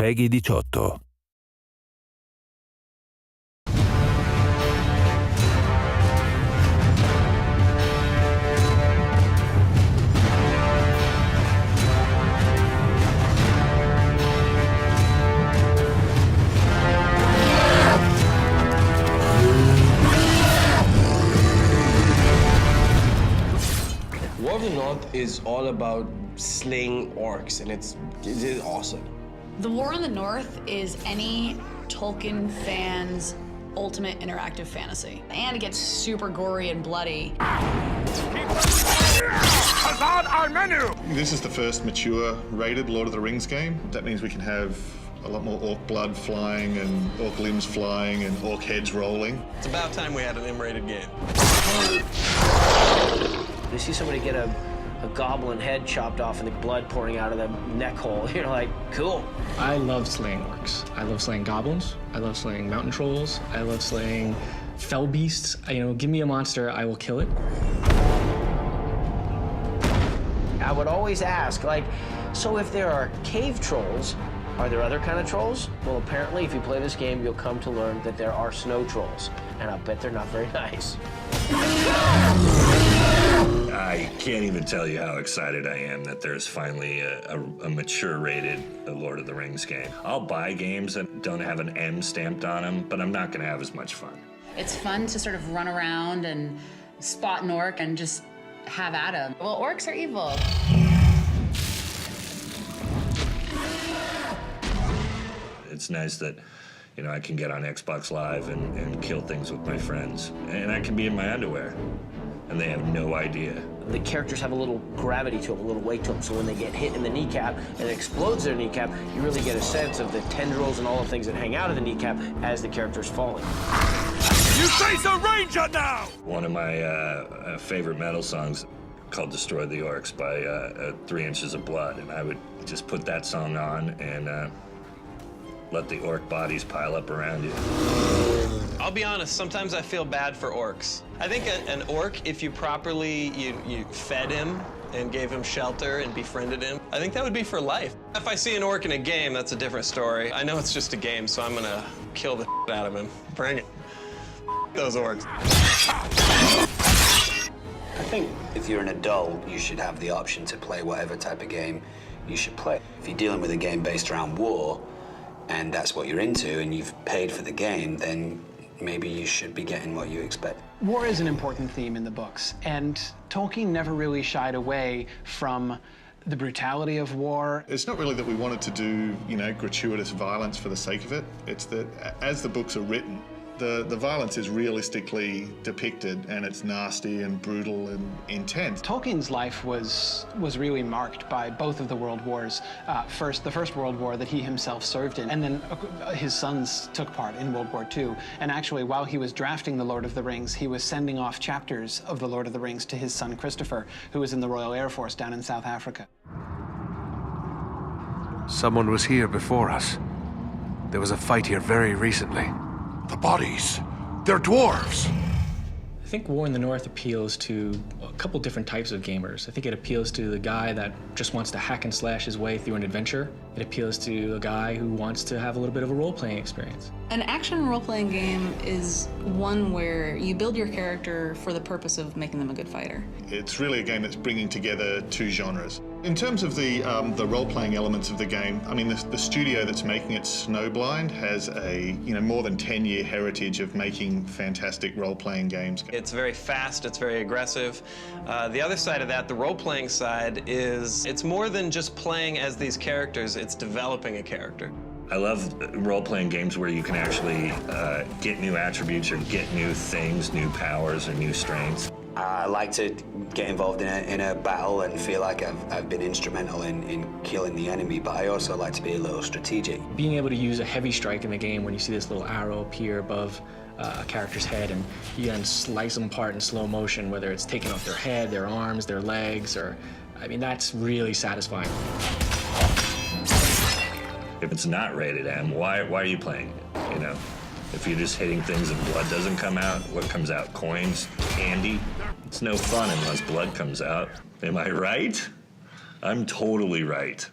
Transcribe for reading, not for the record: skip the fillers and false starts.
PEGI 18. War of the North is all about slaying orcs, and it is awesome. The War in the North is any Tolkien fan's ultimate interactive fantasy. And it gets super gory and bloody. On our menu! This is the first mature rated Lord of the Rings game. That means we can have a lot more orc blood flying and orc limbs flying and orc heads rolling. It's about time we had an M-rated game. You see somebody get a goblin head chopped off and the blood pouring out of the neck hole. You're like, cool. I love slaying orcs. I love slaying goblins. I love slaying mountain trolls. I love slaying fell beasts. Give me a monster, I will kill it. I would always ask, so if there are cave trolls, are there other kind of trolls? Well, apparently, if you play this game, you'll come to learn that there are snow trolls, and I'll bet they're not very nice. I can't even tell you how excited I am that there's finally a mature rated Lord of the Rings game. I'll buy games that don't have an M stamped on them, but I'm not gonna have as much fun. It's fun to sort of run around and spot an orc and just have at him. Well, orcs are evil. It's nice that, I can get on Xbox Live and kill things with my friends. And I can be in my underwear, and they have no idea. The characters have a little gravity to them, a little weight to them, so when they get hit in the kneecap and it explodes their kneecap, you really get a sense of the tendrils and all the things that hang out of the kneecap as the character's falling. You face a ranger now! One of my favorite metal songs called Destroy the Orcs by 3 Inches of Blood, and I would just put that song on and let the orc bodies pile up around you. I'll be honest, sometimes I feel bad for orcs. I think an orc, if you properly, you fed him and gave him shelter and befriended him, I think that would be for life. If I see an orc in a game, that's a different story. I know it's just a game, so I'm gonna kill the out of him. Bring it. Those orcs. I think if you're an adult, you should have the option to play whatever type of game you should play. If you're dealing with a game based around war, and that's what you're into, and you've paid for the game, then maybe you should be getting what you expect. War is an important theme in the books, and Tolkien never really shied away from the brutality of war. It's not really that we wanted to do, gratuitous violence for the sake of it. It's that as the books are written, the violence is realistically depicted, and it's nasty and brutal and intense. Tolkien's life was really marked by both of the world wars. The First World War that he himself served in, and then his sons took part in World War II. And actually, while he was drafting The Lord of the Rings, he was sending off chapters of The Lord of the Rings to his son Christopher, who was in the Royal Air Force down in South Africa. Someone was here before us. There was a fight here very recently. The bodies, they're dwarves. I think War in the North appeals to a couple different types of gamers. I think it appeals to the guy that just wants to hack and slash his way through an adventure. It appeals to a guy who wants to have a little bit of a role-playing experience. An action role-playing game is one where you build your character for the purpose of making them a good fighter. It's really a game that's bringing together two genres. In terms of the role-playing elements of the game, the studio that's making it, Snowblind, has a more than 10-year heritage of making fantastic role-playing games. It's very fast, it's very aggressive. The other side of that, the role-playing side, is it's more than just playing as these characters, it's developing a character. I love role-playing games where you can actually get new attributes or get new things, new powers or new strengths. I like to get involved in a battle and feel like I've been instrumental in killing the enemy, but I also like to be a little strategic. Being able to use a heavy strike in the game when you see this little arrow appear above a character's head and you can slice them apart in slow motion, whether it's taking off their head, their arms, their legs, that's really satisfying. If it's not rated M, why are you playing it, If you're just hitting things and blood doesn't come out, what comes out? Coins? Candy? It's no fun unless blood comes out. Am I right? I'm totally right.